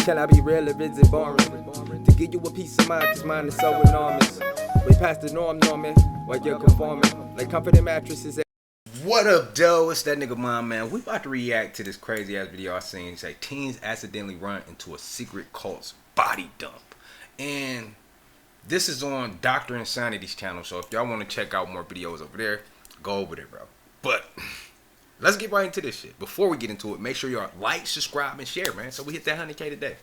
Can I be real or is it boring? To give you a peace of mind, cause mine is so enormous. Way past the norm, Norman, while you're conforming. Like comforting mattresses. What up, Joe? It's that nigga Mom, man. We about to react to this crazy ass video I seen. Say teens accidentally run into a secret cult's body dump. And this is on Dr. Insanity's channel. So if y'all want to check out more videos over there, go over there, bro. But let's get right into this shit. Before we get into it, make sure y'all like, subscribe, and share, man. So we hit that 100K today.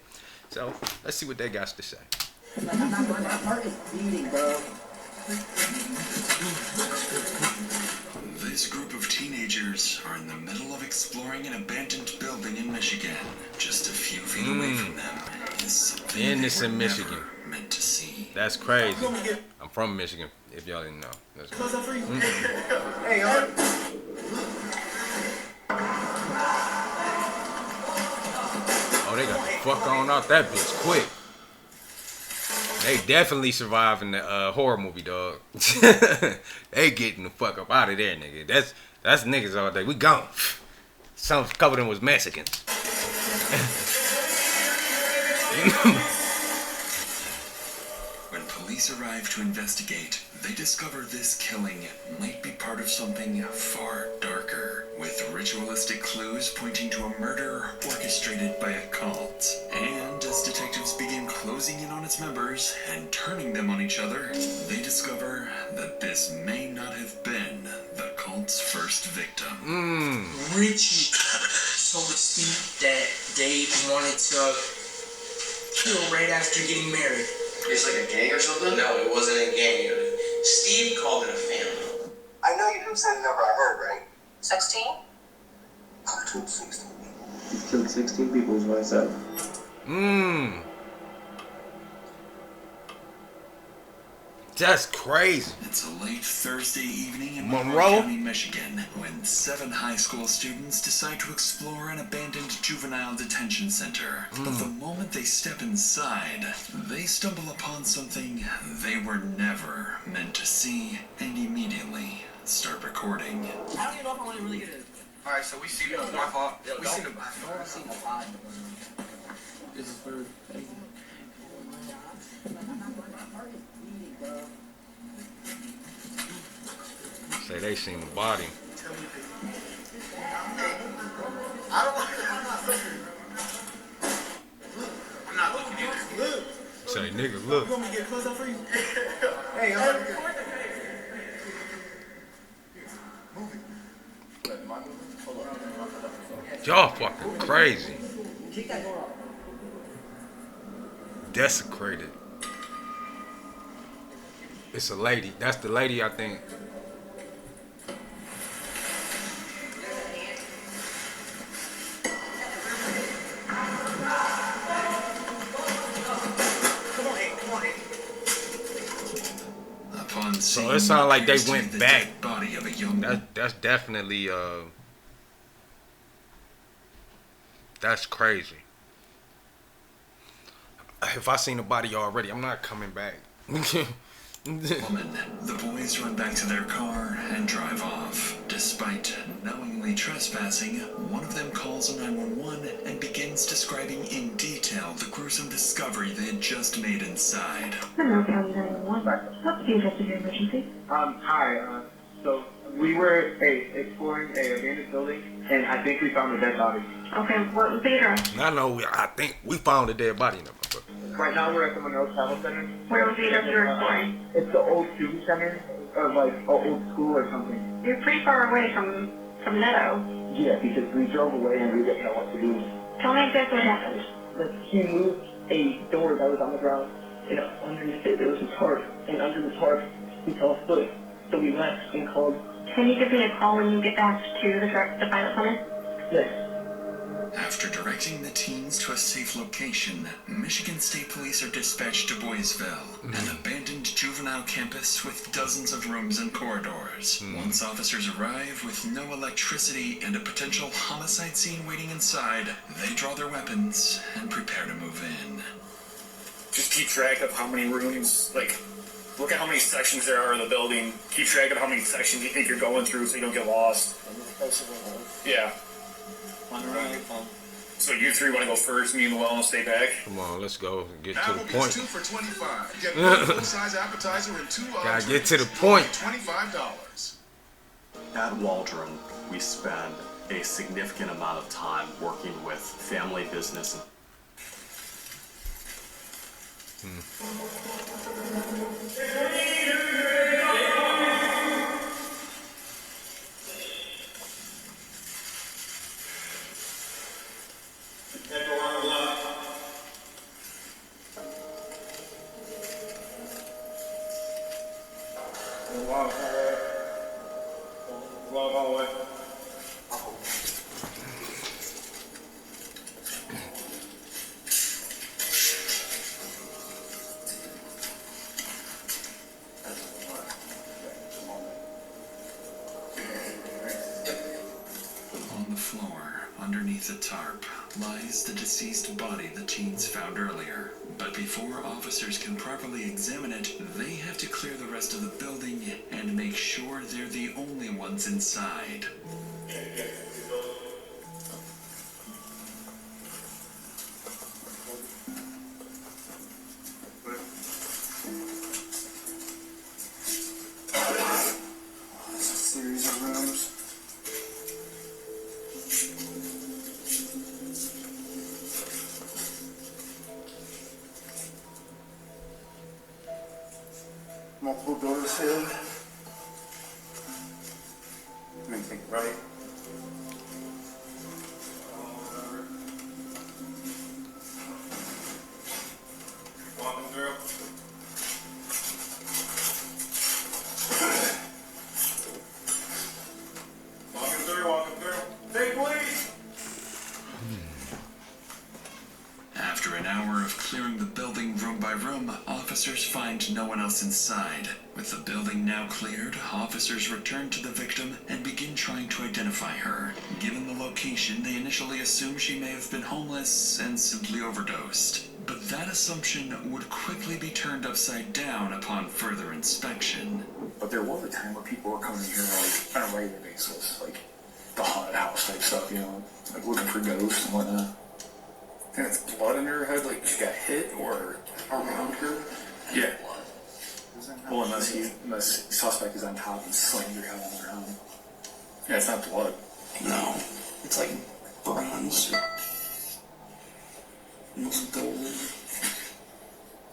So let's see what they got to say. This group of teenagers are in the middle of exploring an abandoned building in Michigan. Just a few feet away from them is something this in Michigan. Meant to see. That's crazy. I'm from Michigan, if y'all didn't know. That's Oh, they got the fuck on out that bitch quick. They definitely survived in the horror movie, dog. They getting the fuck up out of there, nigga. That's niggas all day. We gone. Some couple of them was Mexicans. When police arrive to investigate, they discover this killing might be part of something far darker, with ritualistic clues pointing to a murder orchestrated by a cult. And as detectives begin closing in on its members and turning them on each other, they discover that this may not have been the cult's first victim. Richie told Steve that Dave wanted to kill right after getting married. It's like a gang or something? No, it wasn't a gang. Steve called it a family. I know you didn't say the number I heard, right? 16? I told 16 people. You killed 16 people is what I said. That's crazy. It's a late Thursday evening in Monroe Monroe County, Michigan, when 7 high school students decide to explore an abandoned juvenile detention center. But the moment they step inside, they stumble upon something they were never meant to see and immediately start recording. I don't even know if I want to really get it. Alright, so we see the my fault. We see the This is for Say they seen the body. I'm not looking at this. Say nigga, look. Y'all fucking crazy. Desecrated. It's a lady. That's the lady, I think. Upon So it sounds like they went the back. dead body of a young That's definitely that's crazy. If I seen the body already, I'm not coming back. woman. The boys run back to their car and drive off. Despite knowingly trespassing, one of them calls 911 and begins describing in detail the gruesome discovery they had just made inside. Monroe County 911. What's the address of your emergency? Hi, so we were exploring a abandoned building, and I think we found a dead body. Okay, what was the address? I think we found a dead body in there. Right now we're at the Monroe Travel Center. Where was the address you were exploring? It's the old student center, or like an old school or something. You're pretty far away from Netto. Yeah, because we drove away and we didn't know what to do. Tell me exactly what happened. Like, he moved a door that was on the ground, and underneath it there was a tarp, and under the tarp we saw a foot. So we left and called. Can you give me a call when you get back to the pilot center? Yes. After directing the teens to a safe location, Michigan State Police are dispatched to Boysville, an abandoned juvenile campus with dozens of rooms and corridors. Once officers arrive with no electricity and a potential homicide scene waiting inside, they draw their weapons and prepare to move in. Just keep track of how many rooms, like, look at how many sections there are in the building. Keep track of how many sections you think you're going through so you don't get lost. Yeah. So you three want to go first, me and Llewellyn will stay back? Come on, let's go. Get to the Applebee's point. 2 for $25. Get one full-size appetizer and 2 Gotta get to the point. $25. At Waldron, we spend a significant amount of time working with family business. On the floor, underneath a tarp, lies the deceased body the teens found earlier. But before officers can properly examine it, they have to clear the rest of the building and make sure they're the only ones inside. Series of rooms. Multiple doors here. Anything right? Walking through. Walking through. Hey, please! After an hour of clearing the building room by room, officers find no one else inside. With the building now cleared, officers return to the victim and begin trying to identify her. Given the location, they initially assume she may have been homeless and simply overdosed. But that assumption would quickly be turned upside down upon further inspection. But there was a time where people were coming here like on a regular basis, like the haunted house type stuff, you know, like looking for ghosts and whatnot. And it's blood in her head, like she got hit or around her. Yeah. Well, unless the suspect is on top and slammed her head on the ground. Yeah, it's not blood. No, it's like bronze or almost gold.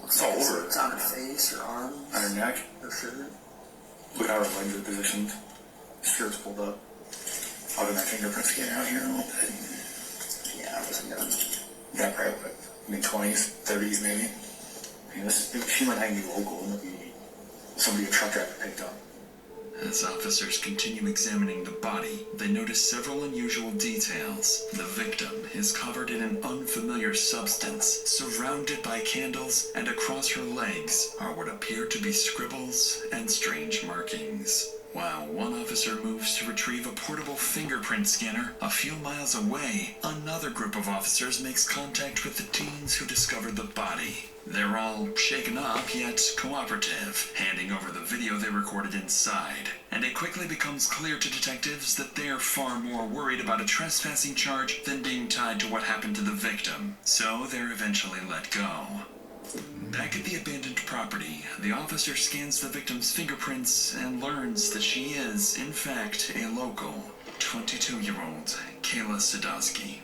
It's all over. It's on her face or arms. On her neck. Her shirt. Look how her legs are positioned. Shirt's pulled up. How did my fingerprints get out here a little bit? Yeah, I wasn't gonna. Yeah, probably like mid-20s, 30s maybe. I mean, she might not even be local. It might be somebody a truck driver picked up. As officers continue examining the body, they notice several unusual details. The victim is covered in an unfamiliar substance, surrounded by candles, and across her legs are what appear to be scribbles and strange markings. While one officer moves to retrieve a portable fingerprint scanner, a few miles away, another group of officers makes contact with the teens who discovered the body. They're all shaken up, yet cooperative, handing over the video they recorded inside. And it quickly becomes clear to detectives that they're far more worried about a trespassing charge than being tied to what happened to the victim. So they're eventually let go. Back at the abandoned property, the officer scans the victim's fingerprints and learns that she is, in fact, a local, 22-year-old Kayla Sadowski.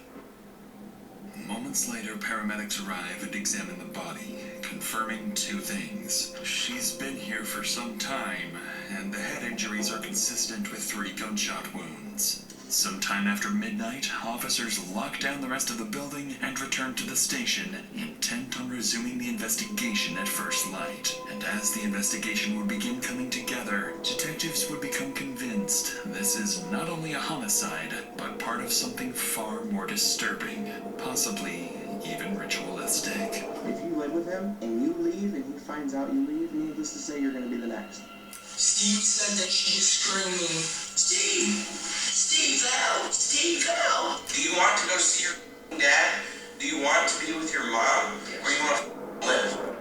Moments later, paramedics arrive and examine the body, confirming two things. She's been here for some time, and the head injuries are consistent with 3 gunshot wounds. Sometime after midnight, officers lock down the rest of the building and return to the station, intent on resuming the investigation at first light. And as the investigation would begin coming together, detectives would become convinced this is not only a homicide, but part of something far more disturbing, possibly even ritualistic. If you live with him and you leave and he finds out you leave, needless to say, you're going to be the next. Steve said that she was screaming, Steve! Steve, help! Steve, help! Do you want to go see your dad? Do you want to be with your mom? Or you want to live?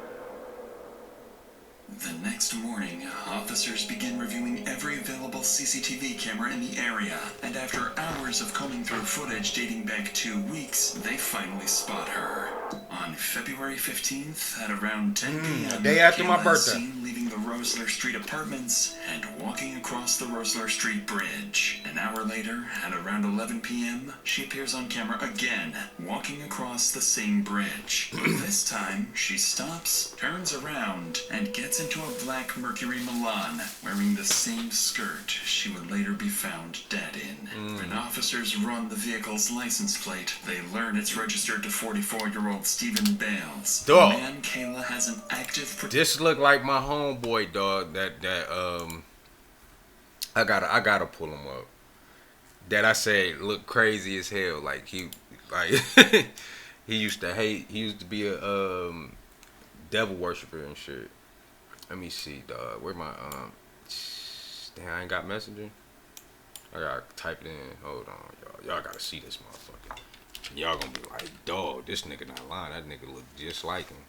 The next morning, officers officers begin reviewing every available CCTV camera in the area, and after hours of combing through footage dating back 2 weeks, they finally spot her. On February 15th, at around 10 p.m., day after my Kayla is birthday. seen leaving the Rosler Street apartments and walking across the Rosler Street Bridge. An hour later, at around 11 p.m., she appears on camera again, walking across the same bridge. This time, she stops, turns around, and gets into a black Mercury Milan, wearing the same skirt she would later be found dead in. When officers run the vehicle's license plate, they learn it's registered to 44-year-old Stephen Bales. Dog. The man Kayla has an active... This look like my homeboy, dog. I gotta pull him up. That I said look crazy as hell. Like he used to hate. He used to be a devil worshiper and shit. Let me see, dog. Where my damn, I ain't got Messenger. I gotta type it in. Hold on, y'all. Y'all gotta see this motherfucker. Y'all gonna be like, dog, this nigga not lying. That nigga look just like him.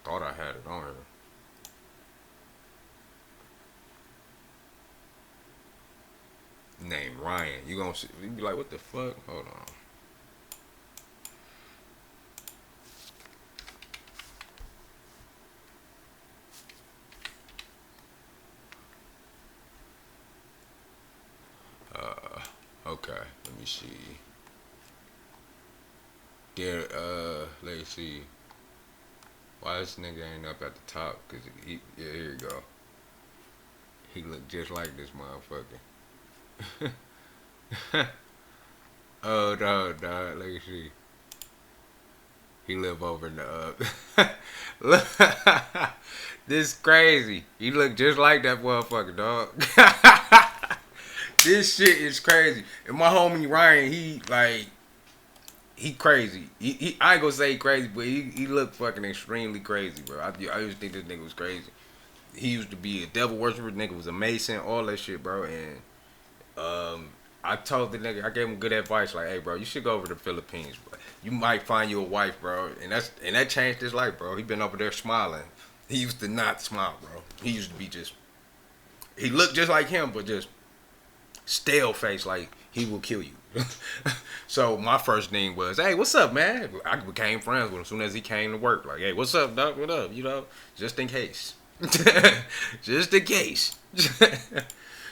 Thought I had it on here. Name Ryan. You gonna see, you be like, what the fuck? Hold on. Okay, let me see. There, let's see. Why this nigga ain't up at the top? Cause he, yeah, here you go. He look just like this motherfucker. Oh no, dog. Let me see. He live over in the Look, this crazy. He look just like that motherfucker, dog. This shit is crazy. And my homie Ryan, he crazy. He I ain't gonna say he crazy, but he look fucking extremely crazy, bro. I used to think this nigga was crazy. He used to be a devil worshiper. Nigga was a Mason, all that shit, bro. And I told the nigga, I gave him good advice, like, hey, bro, you should go over to the Philippines, bro. You might find you a wife, bro. And that changed his life, bro. He been over there smiling. He used to not smile, bro. He used to be just, he looked just like him, but just stale face, like he will kill you. So my first thing was, hey, what's up, man? I became friends with him as soon as he came to work. Like, hey, what's up, doc? What up? You know, just in case. Just in case.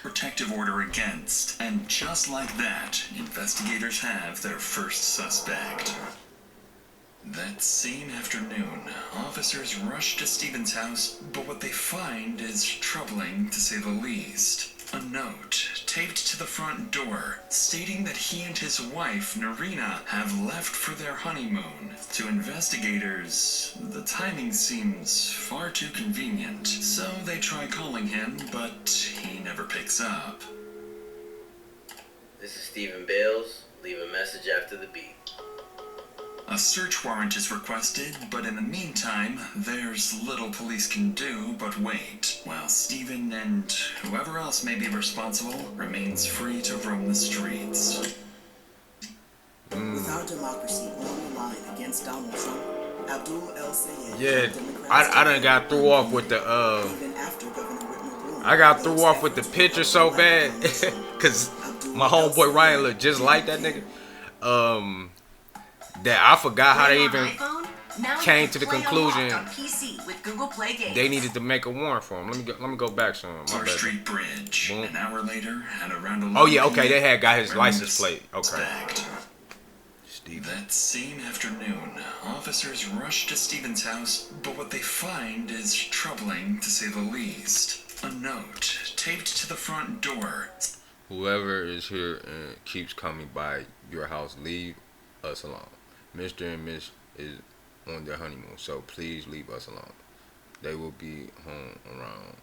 Protective order against, and just like that, investigators have their first suspect. That same afternoon, officers rush to Stephen's house, but what they find is troubling to say the least. A note taped to the front door stating that he and his wife, Narina, have left for their honeymoon. To investigators, the timing seems far too convenient, so they try calling him, but he never picks up. This is Stephen Bales. Leave a message after the beep. A search warrant is requested, but in the meantime, there's little police can do but wait, while Stephen and whoever else may be responsible remains free to roam the streets. Without democracy on the line against Donald Trump, Abdul El-Sayed, yeah, I done got threw off with the I got threw off with the picture so bad, cause my homeboy Ryan looked just like that nigga. That I forgot how they even came to the conclusion they needed to make a warrant for him. Let me go back some. Our Street Bridge. Boom. An hour later, at around 11 oh yeah, okay, they had got his license plate. Okay. That same afternoon, officers rush to Stephen's house, but what they find is troubling to say the least. A note taped to the front door. Whoever is here and keeps coming by your house, leave us alone. Mr. and Miss is on their honeymoon, so please leave us alone. They will be home around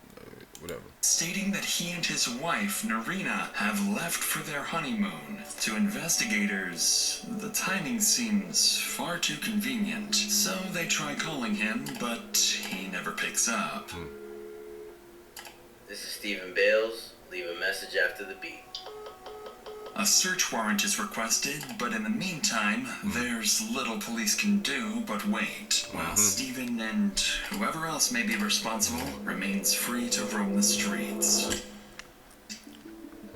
whatever. Stating that he and his wife, Narina, have left for their honeymoon. To investigators, the timing seems far too convenient, so they try calling him, but he never picks up. This is Stephen Bales. Leave a message after the beep. A search warrant is requested, but in the meantime, there's little police can do but wait, while Steven and whoever else may be responsible remains free to roam the streets.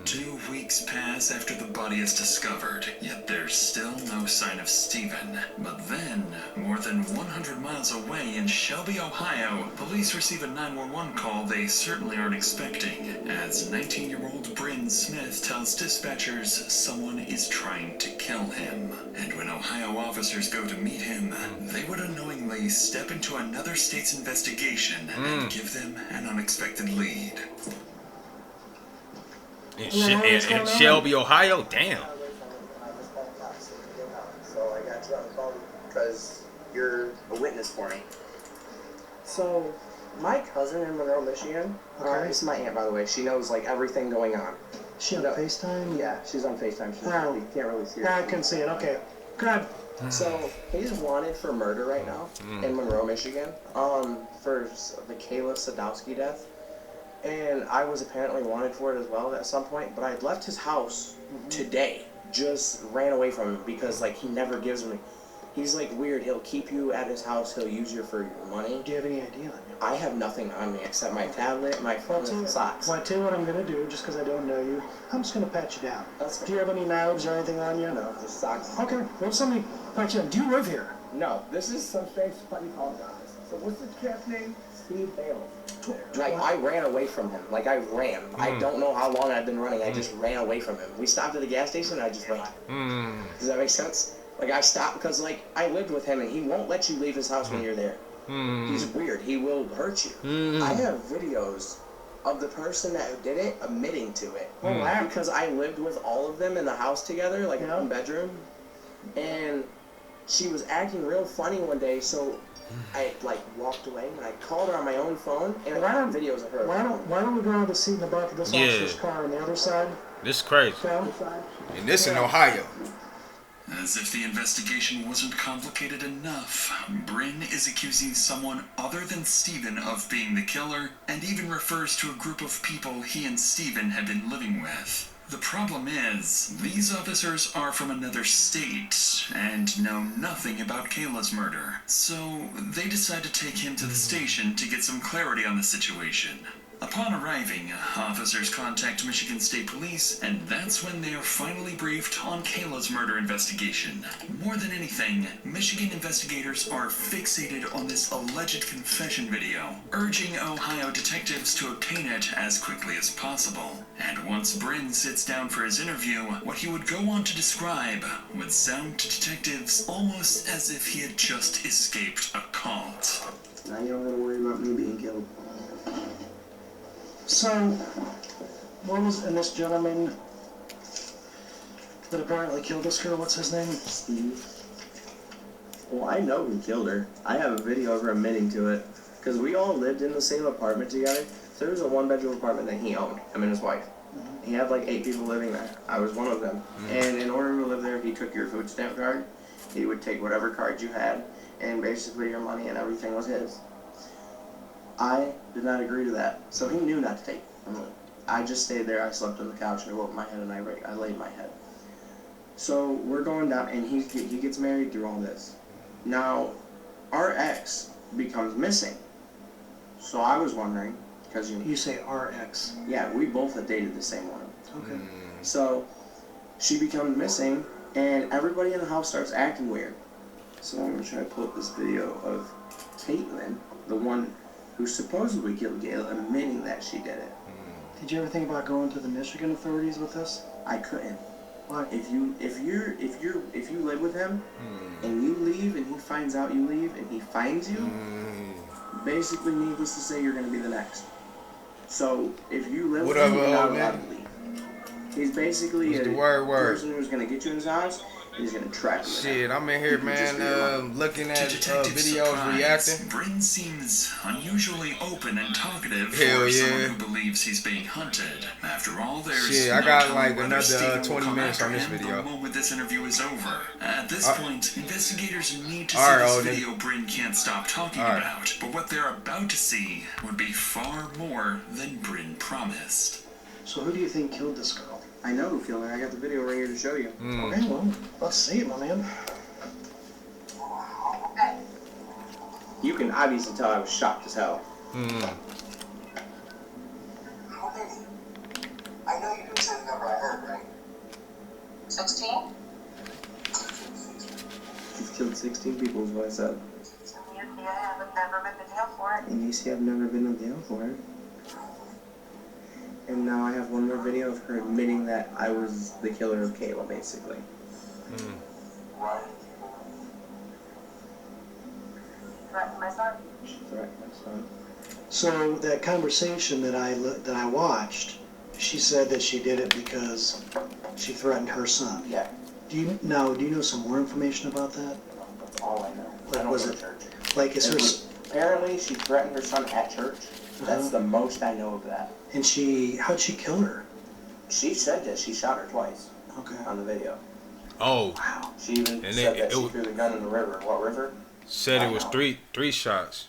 2 weeks pass after the body is discovered, yet there's still no sign of Steven. But then, more than 100 miles away in Shelby, Ohio, police receive a 911 call they certainly aren't expecting, as 19-year-old Bryn Smith tells dispatchers someone is trying to kill him. And when Ohio officers go to meet him, they would unknowingly step into another state's investigation and give them an unexpected lead. In Shelby, Ohio? Damn. So I got you on the phone because you're a witness for me. So, my cousin in Monroe, Michigan, this is my aunt, by the way. She knows, like, everything going on. She on FaceTime? Yeah, she's on FaceTime. She can't really see her. I can see it. Okay. Good. So, he's wanted for murder right now in Monroe, Michigan, for the Kayla Sadowski death. And I was apparently wanted for it as well at some point, but I had left his house today. Just ran away from him because, like, he never gives me. He's, like, weird. He'll keep you at his house. He'll use you for your money. Do you have any idea on you? I have nothing on me except my tablet, my phone, and socks. Well, I tell you what I'm going to do, just because I don't know you. I'm just going to pat you down. Do you have any knives or anything on you? No, just socks. Okay. Well, somebody pat you down. Do you live here? No, this is some strange funny call. So what's this cat's name? Steve Bailey. Like, I ran away from him. Like, I ran. I don't know how long I've been running. I just ran away from him. We stopped at the gas station and I just ran. Does that make sense? Like, I stopped because, like, I lived with him and he won't let you leave his house when you're there. He's weird. He will hurt you. I have videos of the person that did it admitting to it. Because I lived with all of them in the house together, like in one bedroom. And she was acting real funny one day, so I, like, walked away and I called her on my own phone and I got videos of her. Why don't we go to the seat in the back of this officer's car on the other side? This is crazy. And this in Ohio. As if the investigation wasn't complicated enough, Bryn is accusing someone other than Steven of being the killer, and even refers to a group of people he and Steven had been living with. The problem is, these officers are from another state, and know nothing about Kayla's murder. So, they decide to take him to the station to get some clarity on the situation. Upon arriving, officers contact Michigan State Police, and that's when they are finally briefed on Kayla's murder investigation. More than anything, Michigan investigators are fixated on this alleged confession video, urging Ohio detectives to obtain it as quickly as possible. And once Bryn sits down for his interview, what he would go on to describe would sound to detectives almost as if he had just escaped a cult. Now you don't have to worry about me being killed. So, what was, and this gentleman that apparently killed this girl, what's his name? Steve. Well, I know who killed her. I have a video of her admitting to it. Because we all lived in the same apartment together. So there was a one-bedroom apartment that he owned, him and his wife. He had like 8 people living there. I was one of them. And in order to live there, he took your food stamp card. He would take whatever card you had, and basically your money and everything was his. I did not agree to that, so he knew not to take it. I just stayed there. I slept on the couch and I woke my head and I laid my head. So we're going down, and he gets married through all this. Now, our ex becomes missing. So I was wondering, because you say our ex? Yeah, we both had dated the same one. Okay. So she becomes missing, and everybody in the house starts acting weird. So I'm gonna try to pull up this video of Caitlin, the one who supposedly killed Gail, admitting that she did it. Did you ever think about going to the Michigan authorities with this? I couldn't. Why? If you live with him and you leave and he finds out you leave and he finds you, basically, needless to say, you're gonna be the next. So if you live with him, you're not allowed to leave. He's basically a person who's gonna get you in his house. He's gonna track you. Shit, I'm in here, man, looking at videos, reacting. Bryn seems unusually open and talkative Hell for yeah. someone who believes he's being hunted. After all, there's Shit, no I got telling like whether another Steven will 20 come minutes after on this him video. The moment this interview is over. At this point, investigators need to All right, see this Odin. video Bryn can't stop talking about. But what they're about to see would be far more than Bryn promised. So who do you think killed this girl? I know who killed her. I got the video right here to show you. Okay, well, let's see it, my man. You can obviously tell I was shocked as hell. How many? I know you didn't say the number I heard, right? 16? You've killed 16 people is what I said. And you see, I have never been to jail for it. And you see I've never been to jail for it. And now I have one more video of her admitting that I was the killer of Kayla, basically. Why? Threatened my son. She threatened my son. So that conversation that I watched, she said that she did it because she threatened her son. Yeah. Do you know some more information about that? That's all I know. Like, I don't was go it to church. like is her? Apparently, she threatened her son at church. That's the most I know of that. And how'd she kill her? She said that she shot her twice. Okay. On the video. Oh. Wow. She even said that she threw the gun in the river. What river? Said it was three shots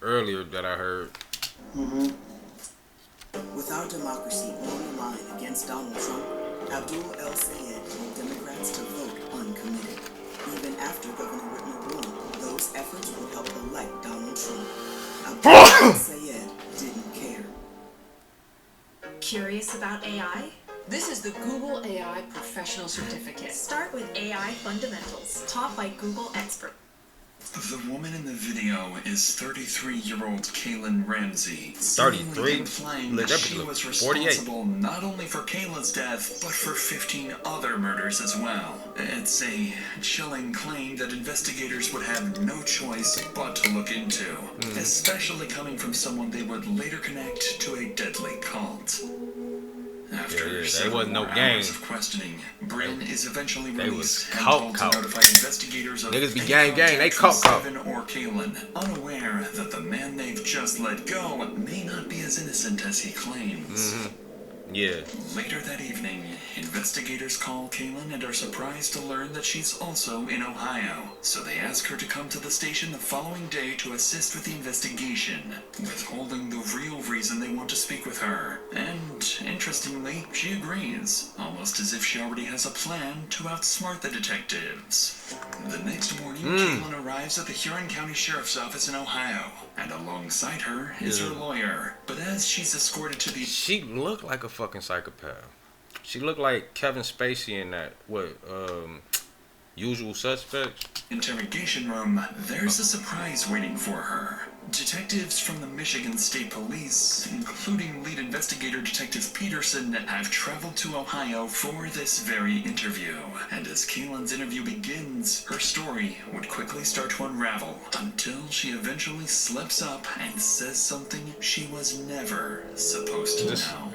earlier that I heard. With our democracy on the line against Donald Trump, Abdul El Sayed told Democrats to vote uncommitted. Even after Governor Whitmer ruled, those efforts would help elect Donald Trump. Abdul El Sayed didn't care. Curious about AI? This is the Google AI Professional Certificate. Start with AI Fundamentals, taught by Google experts. The woman in the video is 33-year-old Kaylin Ramsey. 33? Implying that she was 48. responsible not only for Kayla's death, but for 15 other murders as well. It's a chilling claim that investigators would have no choice but to look into, especially coming from someone they would later connect to a deadly cult. After several wasn't no more gang. hours of questioning, Bryn is eventually They released was and cult told cult. to notify investigators of Niggas be any gang gang, they contact cult from cult. Seven or Kaylin, unaware that the man they've just let go may not be as innocent as he claims. Yeah. Later that evening, investigators call Kaylin and are surprised to learn that she's also in Ohio. So they ask her to come to the station the following day to assist with the investigation, withholding the real reason they want to speak with her. And, interestingly, she agrees, almost as if she already has a plan to outsmart the detectives. The next morning, Kaylin arrives at the Huron County Sheriff's Office in Ohio, and alongside her is her lawyer. But as she's escorted to the... She looked like a fucking psychopath. She looked like Kevin Spacey in that, Usual Suspects? interrogation room, there's a surprise waiting for her. Detectives from the Michigan State Police, including lead investigator Detective Peterson, have traveled to Ohio for this very interview. And as Kaylin's interview begins, her story would quickly start to unravel until she eventually slips up and says something she was never supposed to know.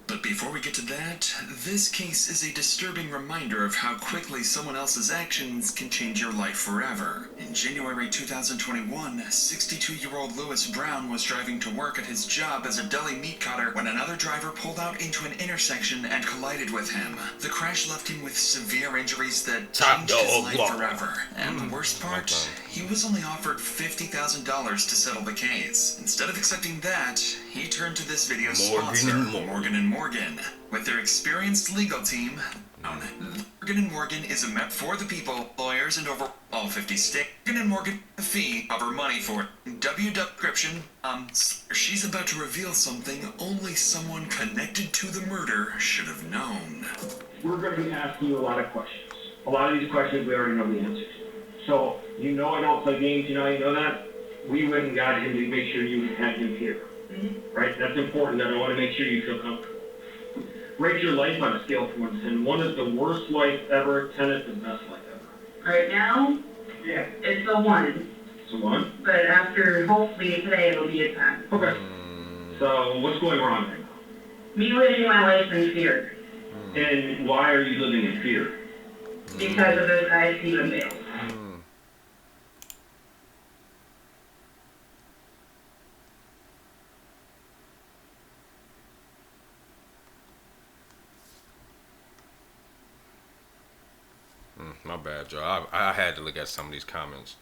But before we get to that, this case is a disturbing reminder of how quickly someone else's actions can change your life forever. In January 2021, 62-year-old Lewis Brown was driving to work at his job as a deli meat cutter when another driver pulled out into an intersection and collided with him. The crash left him with severe injuries that changed his life forever. And the worst part, he was only offered $50,000 to settle the case. Instead of accepting that, he turned to this video sponsor, Morgan & Morgan. With their experienced legal team, Morgan & Morgan is a MEP for the people, lawyers, and over all 50 states. Morgan & Morgan, a fee, cover money for it. description, she's about to reveal something only someone connected to the murder should have known. We're going to be asking you a lot of questions. A lot of these questions we already know the answers to. So, you know I don't play games, you know that? We went and got him to make sure you had him here. Right? That's important, and I want to make sure you feel comfortable. Rate your life on a scale from 1 to 10. 1 is the worst life ever, 10 is the best life ever. Right now, it's a 1. It's a 1? But after, hopefully today, it'll be a 10. Okay. So, what's going wrong right now? Me living my life in fear. And why are you living in fear? Because of those guys Stephen Bales. My bad, Joe. I had to look at some of these comments.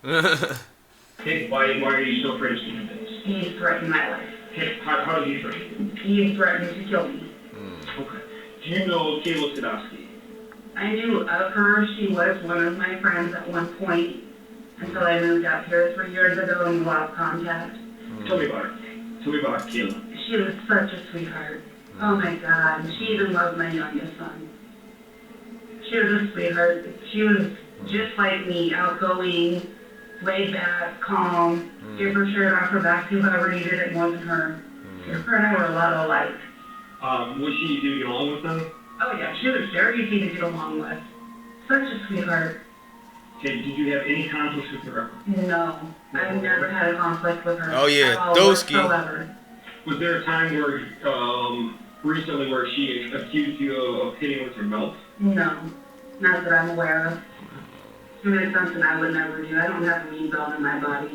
Hey, why are you so afraid of Stephen Bales? He's threatened my life. Hey, how do you threaten? He threatened to kill me. Okay. Do you know Kayla Sadowski? I knew of her. She was one of my friends at one point until I moved out here 3 years ago and lost contact. Tell me about her. Tell me about Kayla. She was such a sweetheart. Oh my God. She even loved my youngest son. She was a sweetheart. She was just like me, outgoing, laid back, calm, give her shirt off her back to whoever needed it more than her. Her and I were a lot alike. Was she easy to get along with them? Oh yeah, she was very easy to get along with. Such a sweetheart. Okay, did you have any conflicts with her? No, I've never had a conflict with her. Oh yeah, at all Doski. whatsoever. Was there a time where, recently where she accused you of hitting with her belt? No, not that I'm aware of. It's something I would never do. I don't have a mean belt in my body.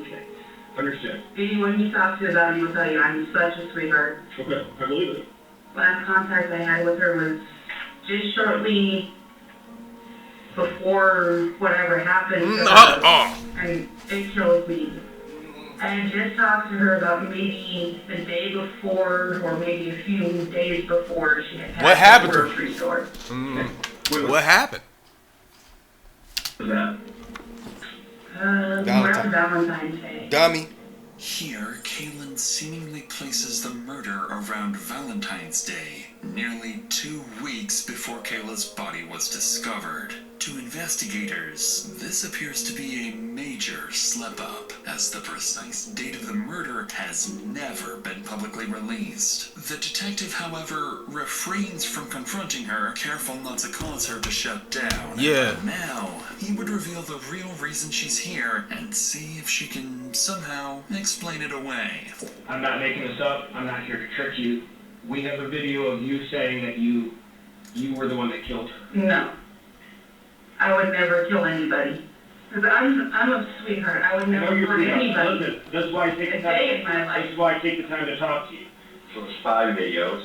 Understand. Anyone you talk to about me will tell you I'm such a sweetheart. Okay, I believe it. Last contact I had with her was just shortly before whatever happened to her, and it killed me. I had just talked to her about maybe the day before, or maybe a few days before she had What happened to to the grocery store. What happened? That? Around Valentine's Day. Dummy. Here, Kaylin seemingly places the murder around Valentine's Day, nearly 2 weeks before Kayla's body was discovered. To investigators, this appears to be a major slip-up, as the precise date of the murder has never been publicly released. The detective, however, refrains from confronting her, careful not to cause her to shut down. Yeah. But now, he would reveal the real reason she's here and see if she can somehow explain it away. I'm not making this up. I'm not here to trick you. We have a video of you saying that you were the one that killed her. No. I would never kill anybody. Because I'm a sweetheart. I would never kill anybody. Listen, that's why I take the time. This is why I take the time to talk to you. So spy videos.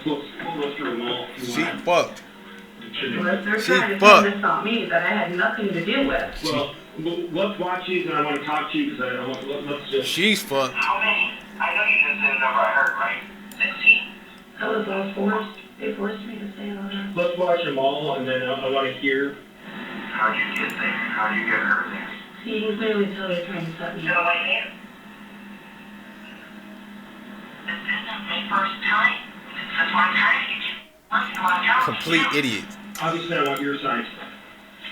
We'll go through them all. She fucked. Unless they're She trying to fucked. pin this on me that I had nothing to do with. Well, let's watch these, and I want to talk to you because let's just. She's fucked. How many? I know you didn't say the number I heard, right? 16? I was all forced. They forced me to say all that. Let's watch them all, and then I want to hear. How'd you get there? How'd you get her there? See, you can clearly tell they're trying to set me To the up. way here? This isn't the first time. That's why I'm trying to get you. Listen, what I'm telling you. Complete idiot. Obviously, I want your side.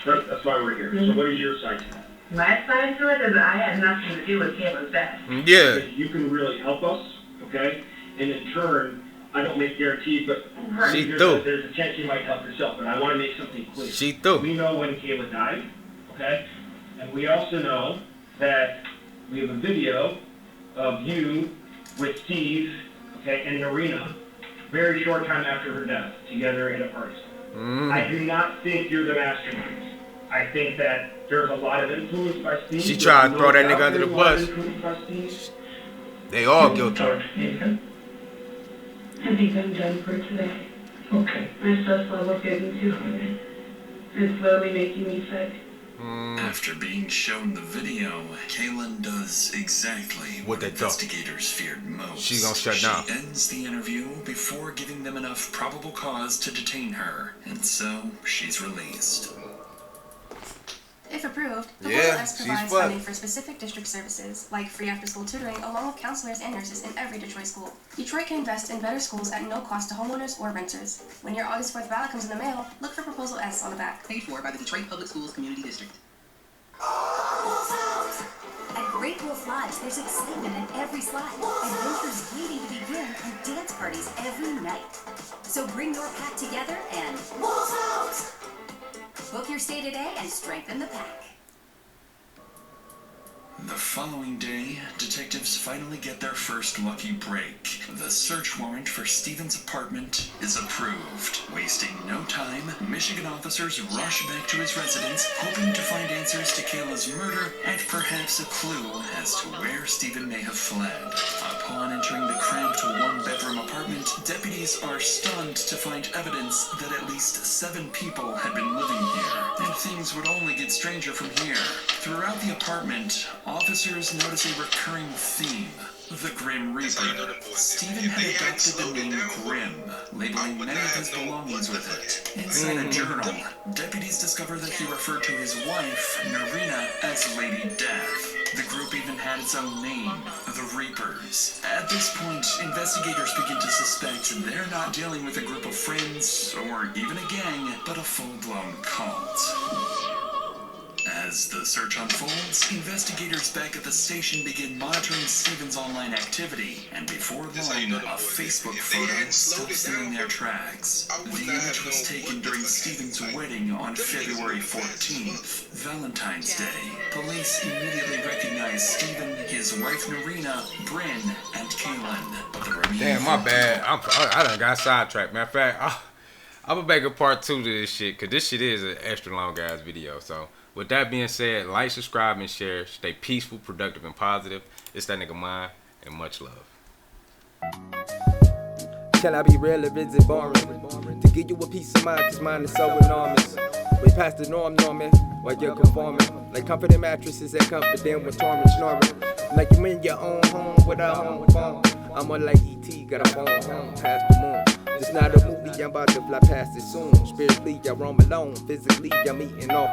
Right? That's why we're here. So, what is your side to that? My side to it is that I had nothing to do with Kayla's death. Yeah. Because you can really help us, okay? And in turn, I don't make guarantees, but She there's threw. there's a chance you might help yourself. But I want to make something clear. She threw. We know when Kayla died, okay? And we also know that we have a video of you with Steve, okay, in an arena, very short time after her death, together at a party. I do not think you're the mastermind. I think that there's a lot of influence by Steve. She tried to throw that There's nigga under the a lot of bus. influence by Steve. They all guilty. I think I'm done for today. Okay. My stress level's getting too high. It's slowly making me sick. After being shown the video, Kaylin does exactly what they thought. investigators feared most. She's gonna shut down. She ends the interview before giving them enough probable cause to detain her, and so she's released. If approved, the Yeah, Portal X she's provides fucked. funding for specific district services, like free after-school tutoring, along with counselors and nurses in every Detroit school. Detroit can invest in better schools at no cost to homeowners or renters. When your August 4th ballot comes in the mail, look for Proposal S on the back. Paid for by the Detroit Public Schools Community District. At Great Wolf Lodge, there's excitement in every slide, adventures waiting to begin, and dance parties every night. So bring your pack together and book your stay today and strengthen the pack. The following day, detectives finally get their first lucky break. The search warrant for Stephen's apartment is approved. Wasting no time, Michigan officers rush back to his residence, hoping to find answers to Kayla's murder and perhaps a clue as to where Stephen may have fled. Upon entering the cramped one-bedroom apartment, deputies are stunned to find evidence that at least 7 people had been living here, and things would only get stranger from here. Throughout the apartment, officers notice a recurring theme. The Grim Reaper. Stephen had adopted the name Grim, labeling many of his belongings with it. Inside a journal, deputies discover that he referred to his wife, Narina, as Lady Death. The group even had its own name, the Reapers. At this point, investigators begin to suspect they're not dealing with a group of friends, or even a gang, but a full-blown cult. As the search unfolds, investigators back at the station begin monitoring Stephen's online activity, and before long, a Facebook photo stops them in their tracks. The image was taken during Stephen's wedding on February 14th, Valentine's Day. Police immediately recognized Stephen, his wife Narina, Bryn, and Kaylin. But the remaining Damn, my bad. I done got sidetracked. Matter of fact, I'm gonna make a part 2 to this shit, because this shit is an extra long ass video. So with that being said, like, subscribe, and share. Stay peaceful, productive, and positive. It's that nigga Mind, and much love. Can I be real or is it boring? To give you a peace of mind, cause mine is so enormous. Way past the norm, norming, while you're conforming. Like comforting mattresses that comfort them with torment snoring. Like you in your own home with a home phone. I'm more like E.T., got a phone home past the moon. It's not a movie, I'm about to fly past it soon. Spiritually, I roam alone. Physically, I'm eating off.